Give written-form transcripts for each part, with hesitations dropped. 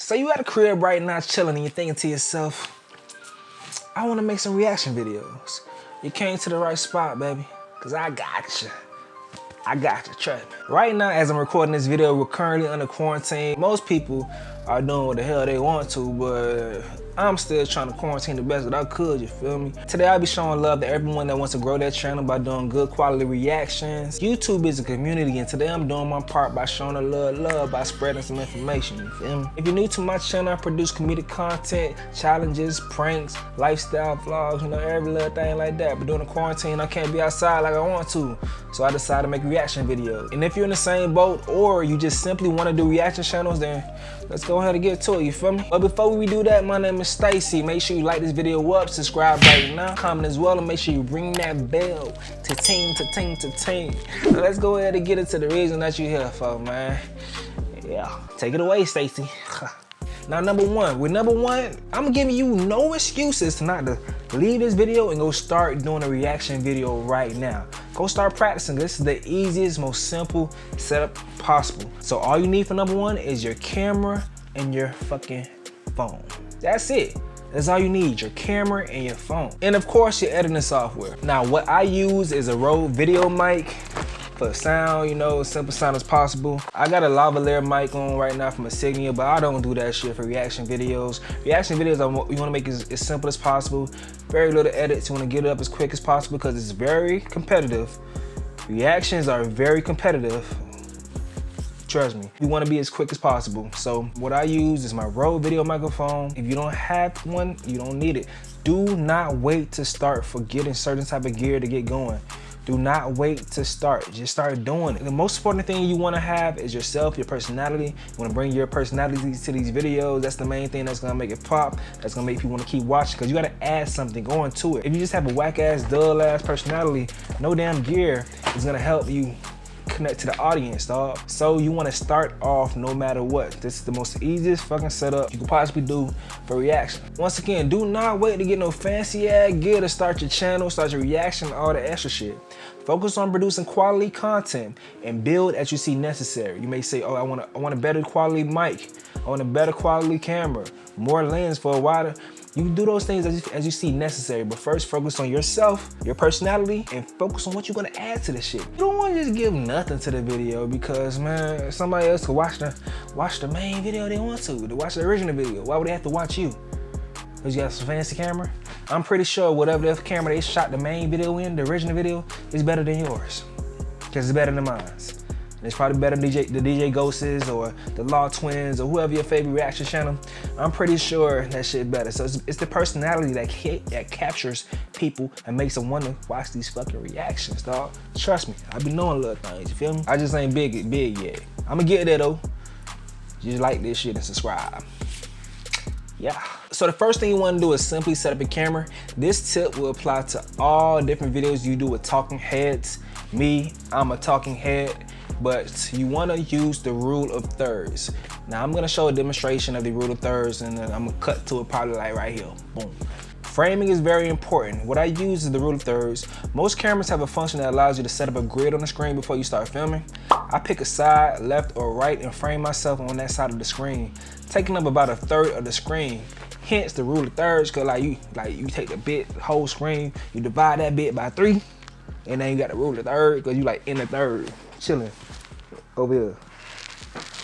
So you at a crib right now chilling and you're thinking to yourself, I want to make some reaction videos. You came to the right spot, baby, because I got you. I got you, trust me. Right now, as I'm recording this video, we're currently under quarantine. Most people are doing what the hell they want to, but I'm still trying to quarantine the best that I could, you feel me? Today, I'll be showing love to everyone that wants to grow their channel by doing good quality reactions. YouTube is a community, and today I'm doing my part by showing a little love by spreading some information, you feel me? If you're new to my channel, I produce comedic content, challenges, pranks, lifestyle vlogs, you know, every little thing like that. But during the quarantine, I can't be outside like I want to, so I decided to make a reaction video. And if you're in the same boat, or you just simply want to do reaction channels, then let's go ahead and get to it, you feel me? But before we do that, my name is Stacy. Make sure you like this video up, subscribe right now, comment as well, and make sure you ring that bell to ting, to ting, to ting. Now let's go ahead and get into the reason that you're here for, man. Yeah, take it away, Stacy. Now, number one, I'm giving you no excuses to not to leave this video and go start doing a reaction video right now. Go start practicing. This is the easiest, most simple setup possible. So all you need for number one is your camera and your fucking phone. That's it. That's all you need, your camera and your phone. And of course, your editing software. Now, what I use is a Rode video mic for sound, you know, as simple sound as possible. I got a lavalier mic on right now from Insignia, but I don't do that shit for reaction videos. Reaction videos, you wanna make it as simple as possible. Very little edits, you wanna get it up as quick as possible because it's very competitive. Reactions are very competitive. Trust me, you wanna be as quick as possible. So what I use is my Rode video microphone. If you don't have one, you don't need it. Do not wait to start for getting certain type of gear to get going. Do not wait to start, just start doing it. The most important thing you wanna have is yourself, your personality. You wanna bring your personality to these videos. That's the main thing that's gonna make it pop. That's gonna make people wanna keep watching, because you gotta add something going to it. If you just have a whack ass, dull ass personality, no damn gear is gonna help you connect to the audience, dog. So you want to start off no matter what. This is the most easiest fucking setup you could possibly do for reaction. Once again, do not wait to get no fancy ass gear to start your channel, start your reaction, all the extra shit. Focus on producing quality content and build as you see necessary. You may say, oh, I want a better quality mic, I want a better quality camera, more lens for a wider. You can do those things as you see necessary, but first focus on yourself, your personality, and focus on what you're gonna add to the shit. You don't wanna just give nothing to the video because, man, somebody else could watch the main video they want to watch the original video. Why would they have to watch you? Because you got some fancy camera? I'm pretty sure whatever the camera they shot the main video in, the original video, is better than yours. Because it's better than mine. It's probably better than the DJ Ghosts or the Law Twins or whoever your favorite reaction channel. I'm pretty sure that shit better. So it's the personality that captures people and makes them want to watch these fucking reactions, dog. Trust me, I be knowing little things, you feel me? I just ain't big yet. I'ma get there though. Just like this shit and subscribe. Yeah. So the first thing you want to do is simply set up a camera. This tip will apply to all different videos you do with talking heads. Me, I'm a talking head. But you want to use the rule of thirds. Now I'm going to show a demonstration of the rule of thirds, and then I'm going to cut to it probably like right here. Boom. Framing is very important. What I use is the rule of thirds. Most cameras have a function that allows you to set up a grid on the screen before you start filming. I pick a side, left or right, and frame myself on that side of the screen, taking up about a third of the screen. Hence the rule of thirds, because you take the whole screen, you divide that bit by 3, and then you got the rule of third because you like in the third, chilling over here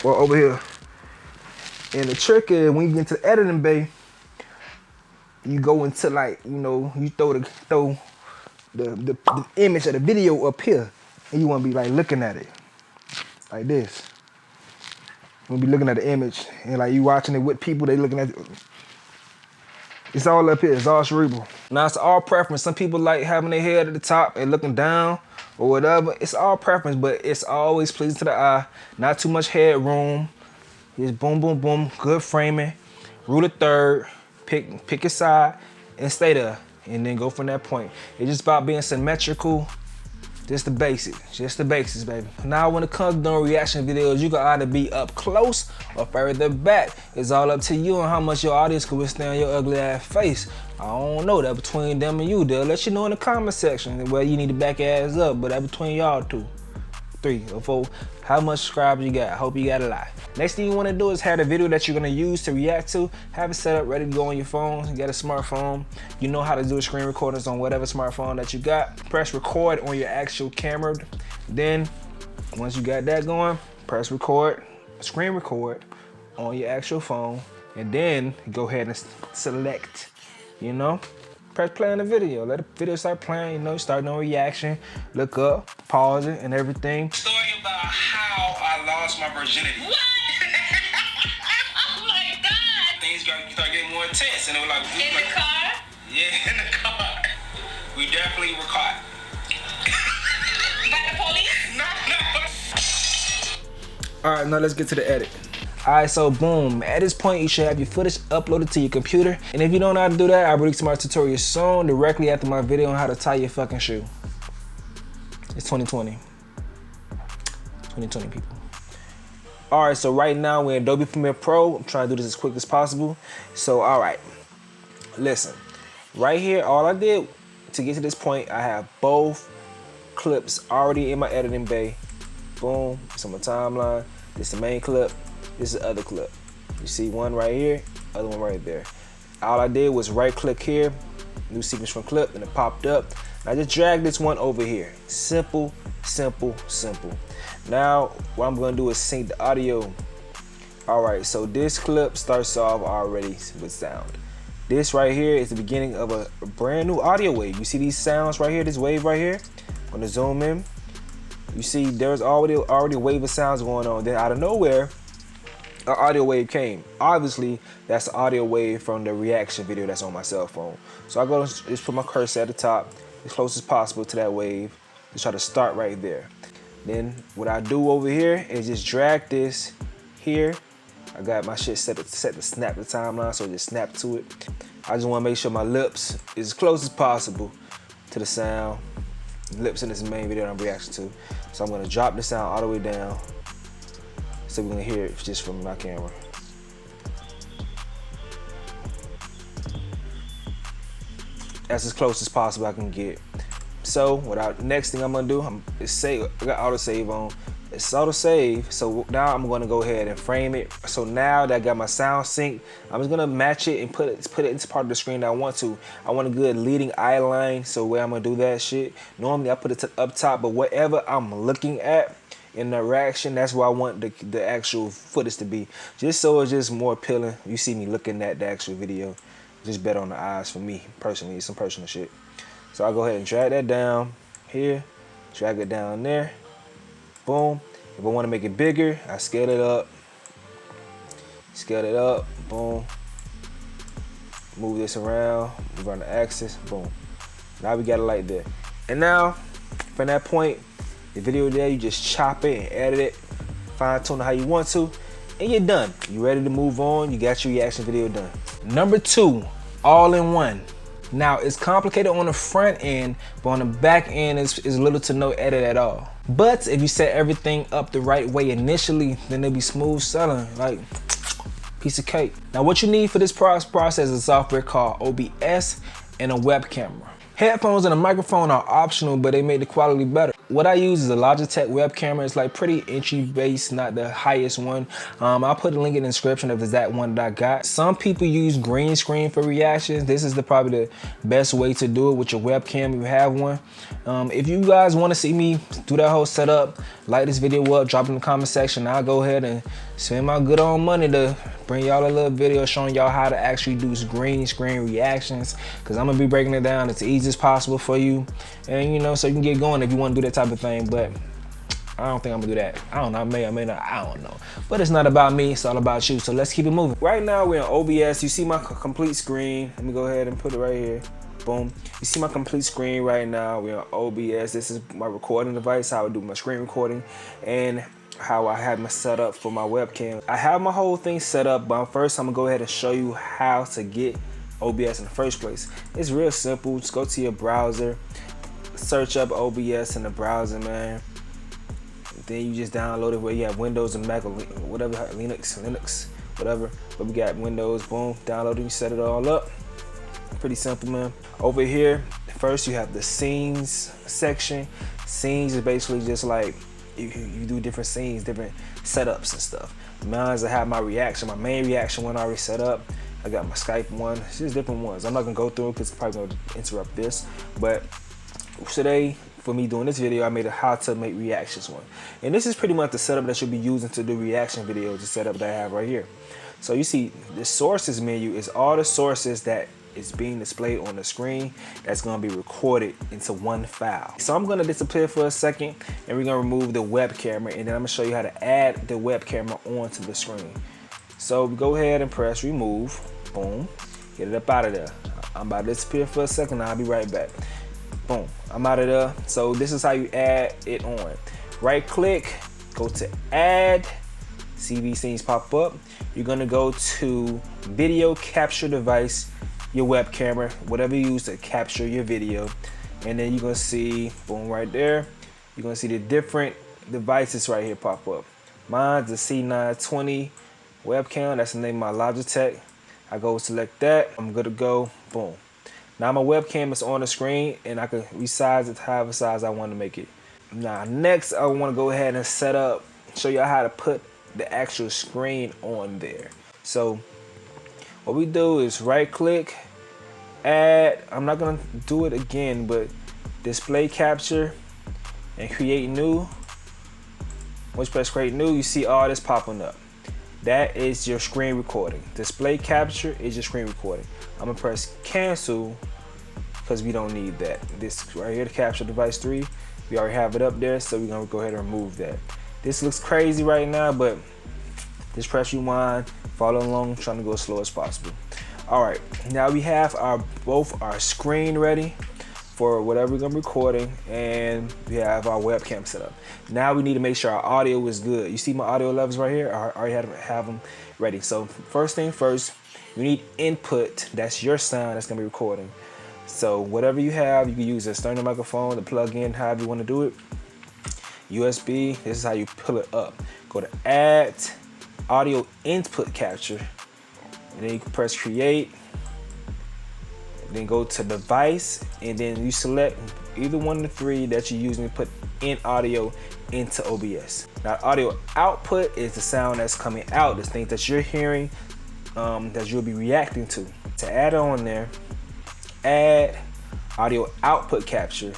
or over here. And the trick is when you get into the editing bay, you go into like, you know, you throw the image of the video up here, and you want to be like looking at it like this. You want to be looking at the image, and like you watching it with people, they looking at it. It's all up here, it's all cerebral. Now it's all preference. Some people like having their head at the top and looking down or whatever. It's all preference, but it's always pleasing to the eye. Not too much headroom. Just boom, boom, boom, good framing. Rule of third, pick a side and stay there. And then go from that point. It's just about being symmetrical. Just the basics, baby. Now when it comes to doing reaction videos, you can either be up close or further back. It's all up to you and how much your audience can withstand your ugly ass face. I don't know, that between them and you. They'll let you know in the comment section where you need to back your ass up, but that between y'all two. 3 or 4. How much subscribers you got? I hope you got a lot. Next thing you want to do is have the video that you're going to use to react to. Have it set up, ready to go on your phone. You got a smartphone. You know how to do screen recordings on whatever smartphone that you got. Press record on your actual camera. Then, once you got that going, press record, screen record on your actual phone. And then go ahead and select, you know, press play on the video. Let the video start playing, you know, start no reaction, look up, pause it and everything. Story about how I lost my virginity. What? Oh my God. Things start getting more intense and it was like. In the car? Yeah, in the car. We definitely were caught. By the police? No. All right, now let's get to the edit. All right, so boom, at this point you should have your footage uploaded to your computer. And if you don't know how to do that, I'll release my tutorial soon, directly after my video on how to tie your fucking shoe. It's 2020. 2020, people. All right, so right now we're in Adobe Premiere Pro. I'm trying to do this as quick as possible. So, all right, listen. Right here, all I did to get to this point, I have both clips already in my editing bay. Boom, it's on my timeline. This is the main clip. This is the other clip. You see one right here, other one right there. All I did was right click here, new sequence from clip, and it popped up. I just dragged this one over here. Simple, simple, simple. Now, what I'm gonna do is sync the audio. All right, so this clip starts off already with sound. This right here is the beginning of a brand new audio wave. You see these sounds right here, this wave right here? I'm gonna zoom in. You see there's already a wave of sounds going on. Then out of nowhere, an audio wave came. Obviously, that's the audio wave from the reaction video that's on my cell phone. So I go to just put my cursor at the top, as close as possible to that wave, to try to start right there. Then what I do over here is just drag this here. I got my shit set to snap the timeline, so just snap to it. I just want to make sure my lips is as close as possible to the sound. Lips in this main video that I'm reacting to. So I'm gonna drop the sound all the way down, so we're gonna hear it just from my camera. That's as close as possible I can get. So next thing I'm gonna do is save. I got auto save on. It's auto save. So now I'm gonna go ahead and frame it. So now that I got my sound synced, I'm just gonna match it and put it into part of the screen that I want to. I want a good leading eye line. So where I'm gonna do that shit. Normally I put it up top, but whatever I'm looking at in the reaction, that's where I want the actual footage to be. Just so it's just more appealing. You see me looking at the actual video. Just better on the eyes for me personally. It's some personal shit. So I'll go ahead and drag that down here, drag it down there, boom. If I want to make it bigger, I scale it up, boom. Move this around, move on the axis, boom. Now we got it like that. And now, from that point, the video there, you just chop it and edit it, fine tune it how you want to, and you're done. You ready to move on, you got your reaction video done. Number 2, all in one. Now, it's complicated on the front end, but on the back end, it's little to no edit at all. But if you set everything up the right way initially, then it'll be smooth sailing, like piece of cake. Now, what you need for this process is a software called OBS and a web camera. Headphones and a microphone are optional, but they make the quality better. What I use is a Logitech web camera. It's like pretty entry base, not the highest one. I'll put a link in the description if it's that one that I got. Some people use green screen for reactions. This is probably the best way to do it with your webcam if you have one. If you guys want to see me do that whole setup, like this video up, drop it in the comment section. I'll go ahead and spend my good old money to bring y'all a little video showing y'all how to actually do green screen reactions, because I'm gonna be breaking it down as easy as possible for you, and you know, so you can get going if you want to do that type of thing. But I don't think I'm gonna do that. I don't know, I may or may not, I don't know. But it's not about me, it's all about you, so let's keep it moving. Right now we're on OBS. You see my complete screen. Let me go ahead and put it right here. Boom. You see my complete screen right now. We're on OBS. This is my recording device, how I do my screen recording, and how I have my setup for my webcam. I have my whole thing set up, but first I'm gonna go ahead and show you how to get OBS in the first place. It's real simple. Just go to your browser, search up OBS in the browser, man. Then you just download it where you have Windows and Mac or whatever, Linux, whatever. But we got Windows, boom, download it, you set it all up. Pretty simple, man. Over here, first you have the scenes section. Scenes is basically just like you do different scenes, different setups and stuff. Mine's I have my reaction, my main reaction one already set up. I got my Skype one, it's just different ones. I'm not gonna go through because it's probably gonna interrupt this. But today, for me doing this video, I made a how to make reactions one. And this is pretty much the setup that you'll be using to do reaction videos, the setup that I have right here. So you see the sources menu is all the sources that is being displayed on the screen that's going to be recorded into one file. So I'm going to disappear for a second and we're going to remove the web camera, and then I'm going to show you how to add the web camera onto the screen. So go ahead and press remove, boom, get it up out of there. I'm about to disappear for a second, I'll be right back. Boom, I'm out of there. So this is how you add it on. Right click, go to add, see these things pop up. You're going to go to video capture device, your web camera, whatever you use to capture your video, and then you're gonna see, boom, right there, you're gonna see the different devices right here pop up. Mine's the C920 webcam, that's the name of my Logitech. I go select that, I'm good to go, boom. Now my webcam is on the screen and I can resize it however size I want to make it. Now next I want to go ahead and set up, show you how to put the actual screen on there. So what we do is right click, add, I'm not gonna do it again, but display capture and create new. Once you press create new, you see all this popping up. That is your screen recording. Display capture is your screen recording. I'm gonna press cancel because we don't need that. This right here, the capture device 3, we already have it up there, so we're gonna go ahead and remove that. This looks crazy right now, but just press rewind, follow along, trying to go as slow as possible. All right, now we have both our screen ready for whatever we're gonna be recording, and we have our webcam set up. Now we need to make sure our audio is good. You see my audio levels right here? I already have them ready. So first thing first, you need input. That's your sound that's gonna be recording. So whatever you have, you can use a external microphone to plug in, however you wanna do it. USB, this is how you pull it up. Go to add, audio input capture, and then you can press create, then go to device, and then you select either one of the 3 that you're using to put in audio into OBS. Now audio output is the sound that's coming out, the things that you're hearing, that you'll be reacting to. To add on there, add audio output capture,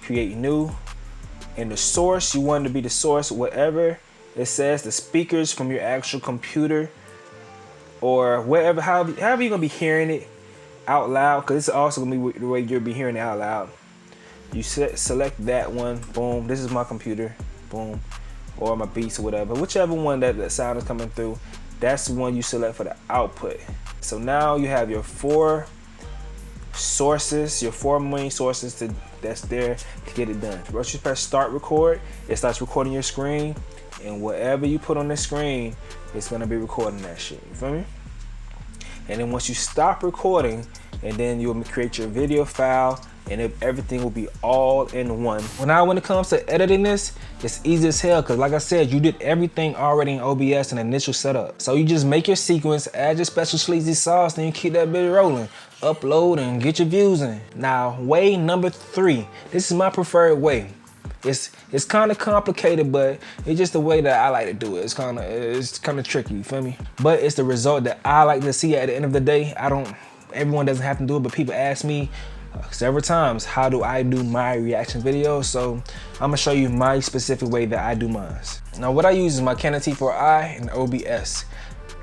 create new, and the source, you want it to be the source, whatever it says, the speakers from your actual computer or wherever, however you're gonna be hearing it out loud, because it's also gonna be the way you'll be hearing it out loud. You select that one, boom, this is my computer, boom, or my Beats or whatever, whichever one that sound is coming through, that's the one you select for the output. So now you have your 4 sources, your 4 main sources that's there to get it done. Once you press start record, it starts recording your screen, and whatever you put on the screen, it's gonna be recording that shit. You feel me? And then once you stop recording, and then you'll create your video file, and everything will be all in one. Now when it comes to editing this, it's easy as hell, because like I said, you did everything already in OBS in initial setup. So you just make your sequence, add your special sleazy sauce, then you keep that bitch rolling. Upload and get your views in. Now way number 3, this is my preferred way. It's kind of complicated, but it's just the way that I like to do it. It's kind of tricky, you feel me? But it's the result that I like to see at the end of the day. Everyone doesn't have to do it, but people ask me several times, how do I do my reaction videos? So I'm gonna show you my specific way that I do mine. Now what I use is my Canon T4i and OBS.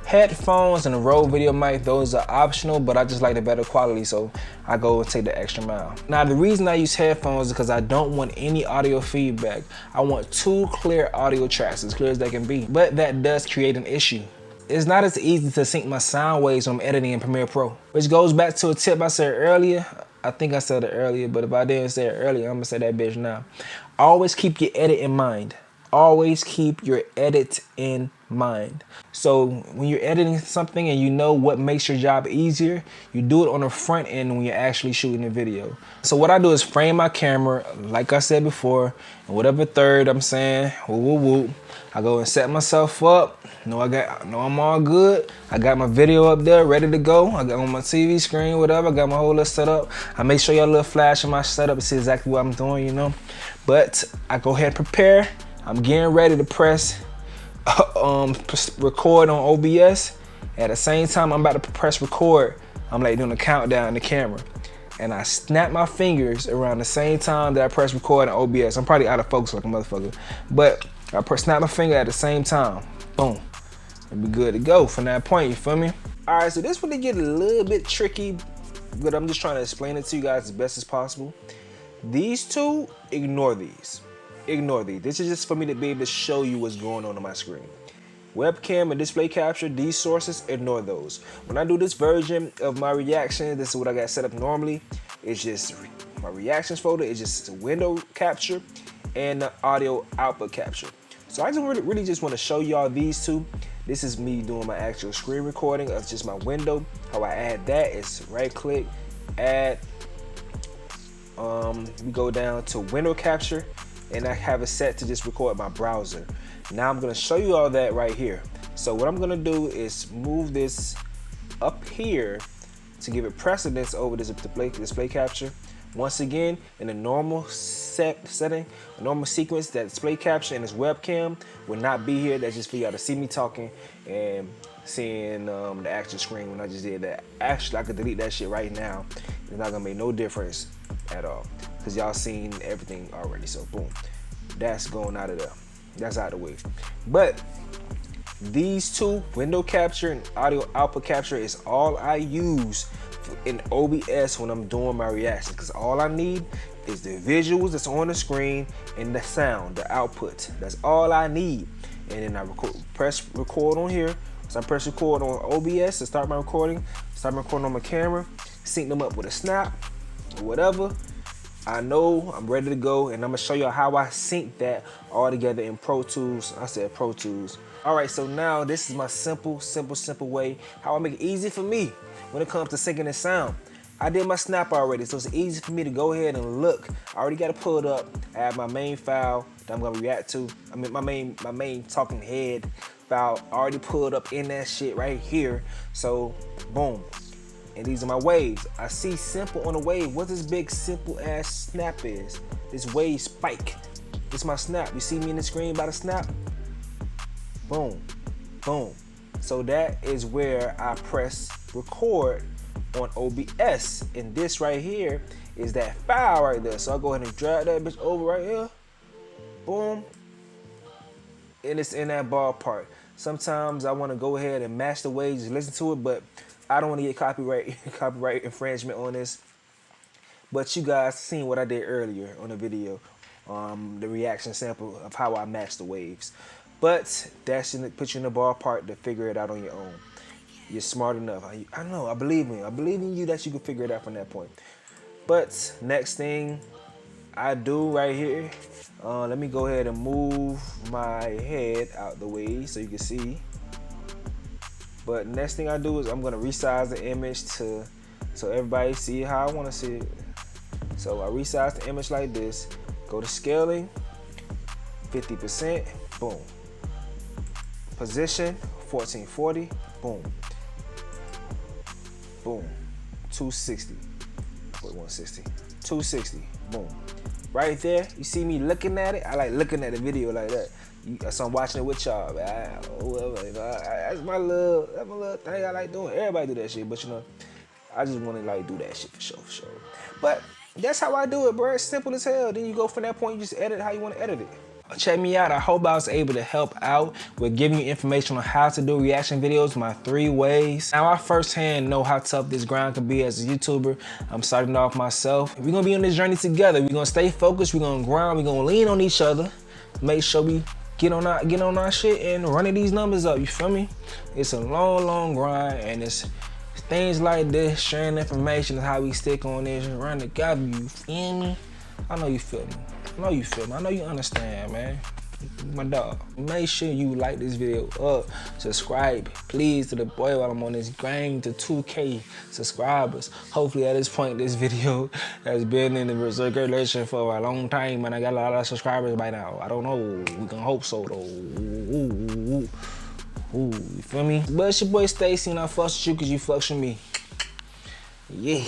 Headphones and a Rode video mic, those are optional, but I just like the better quality, so I go and take the extra mile. Now the reason I use headphones is because I don't want any audio feedback. I want 2 clear audio tracks, as clear as they can be, but that does create an issue. It's not as easy to sync my sound waves when I'm editing in Premiere Pro, which goes back to a tip I said earlier. I think I said it earlier, but if I didn't say it earlier, I'm gonna say that bitch now. Always keep your edit in mind. Always keep your edit in mind. So when you're editing something and you know what makes your job easier, you do it on the front end when you're actually shooting a video. So what I do is frame my camera, like I said before, and whatever third I'm saying, woo woo woo, I go and set myself up. Know I'm all good. I got my video up there ready to go. I got on my TV screen, whatever. I got my whole little setup. I make sure y'all a little flash of my setup to see exactly what I'm doing, you know. But I go ahead and prepare. I'm getting ready to press record on OBS. At the same time I'm about to press record, I'm like doing a countdown in the camera. And I snap my fingers around the same time that I press record on OBS. I'm probably out of focus like a motherfucker. But I snap my finger at the same time. Boom. And be good to go from that point, you feel me? All right, so this one get a little bit tricky, but I'm just trying to explain it to you guys as best as possible. These two, ignore these. Ignore these. This is just for me to be able to show you what's going on my screen. Webcam and display capture, these sources, ignore those. When I do this version of my reaction, this is what I got set up normally. It's just my reactions folder, it's just window capture and the audio output capture. So I just really just want to show y'all these two. This is me doing my actual screen recording of just my window. How I add that is right click, add, we go down to window capture, and I have it set to just record my browser. Now I'm gonna show you all that right here. So what I'm gonna do is move this up here to give it precedence over this display capture. Once again, in a normal setting, a normal sequence, that display capture and this webcam will not be here. That's just for y'all to see me talking and seeing the actual screen when I just did that. Actually, I could delete that shit right now. It's not gonna make no difference at all because y'all seen everything already. So boom, that's going out of there. That's out of the way. But these two, window capture and audio output capture, is all I use in OBS when I'm doing my reactions, because all I need is the visuals that's on the screen and the sound, the output. That's all I need. And then I press record on here. So I press record on OBS to start my recording. Start my recording on my camera. Sync them up with a snap or whatever. I know I'm ready to go, and I'm gonna show you how I sync that all together in Pro Tools. I said Pro Tools. All right, so now this is my simple way how I make it easy for me when it comes to syncing the sound. I did my snap already, so it's easy for me to go ahead and look. I already got it pulled up. I have my main file that I'm gonna react to. I mean, my main talking head file already pulled up in that shit right here. So boom. And these are my waves. I see simple on the wave. What this big simple ass snap is? This wave spike. This is my snap. You see me in the screen by the snap? Boom, boom. So that is where I press record on OBS. And this right here is that file right there. So I'll go ahead and drag that bitch over right here. Boom. And it's in that ballpark. Sometimes I want to go ahead and match the waves and listen to it, but I don't want to get copyright infringement on this. But you guys seen what I did earlier on the video, the reaction sample of how I match the waves. But that shouldn't put you in the ballpark to figure it out on your own. You're smart enough. I know, I believe in you. I believe in you that you can figure it out from that point. But next thing I do right here, let me go ahead and move my head out the way so you can see. But next thing I do is I'm gonna resize the image so everybody see how I wanna see it. So I resize the image like this, go to scaling, 50%, boom. Position, 1440, boom. Boom, 260, wait, 160, 260, boom. Right there, you see me looking at it? I like looking at the video like that. So I'm watching it with y'all, man. That's my little thing I like doing. Everybody do that shit, but you know, I just want to like do that shit for sure. But that's how I do it, bro. It's simple as hell. Then you go from that point, you just edit how you want to edit it. Check me out. I hope I was able to help out with giving you information on how to do reaction videos, my 3 ways. Now I firsthand know how tough this grind can be as a YouTuber. I'm starting off myself. We're gonna be on this journey together. We're gonna stay focused, we're gonna grind, we're gonna lean on each other. Make sure we get on our shit and running these numbers up, you feel me? It's a long grind, and it's things like this, sharing information is how we stick on this and run together, you feel me? I know you feel me. I know you feel me. I know you understand, man. My dog. Make sure you like this video up. Subscribe, please, to the boy while I'm on this grind to 2K subscribers. Hopefully at this point, this video has been in the circulation for a long time, and I got a lot of subscribers by now. I don't know. We can hope so, though. Ooh, you feel me? But it's your boy Stacy, and I fucks with you because you fucks with me. Yeah.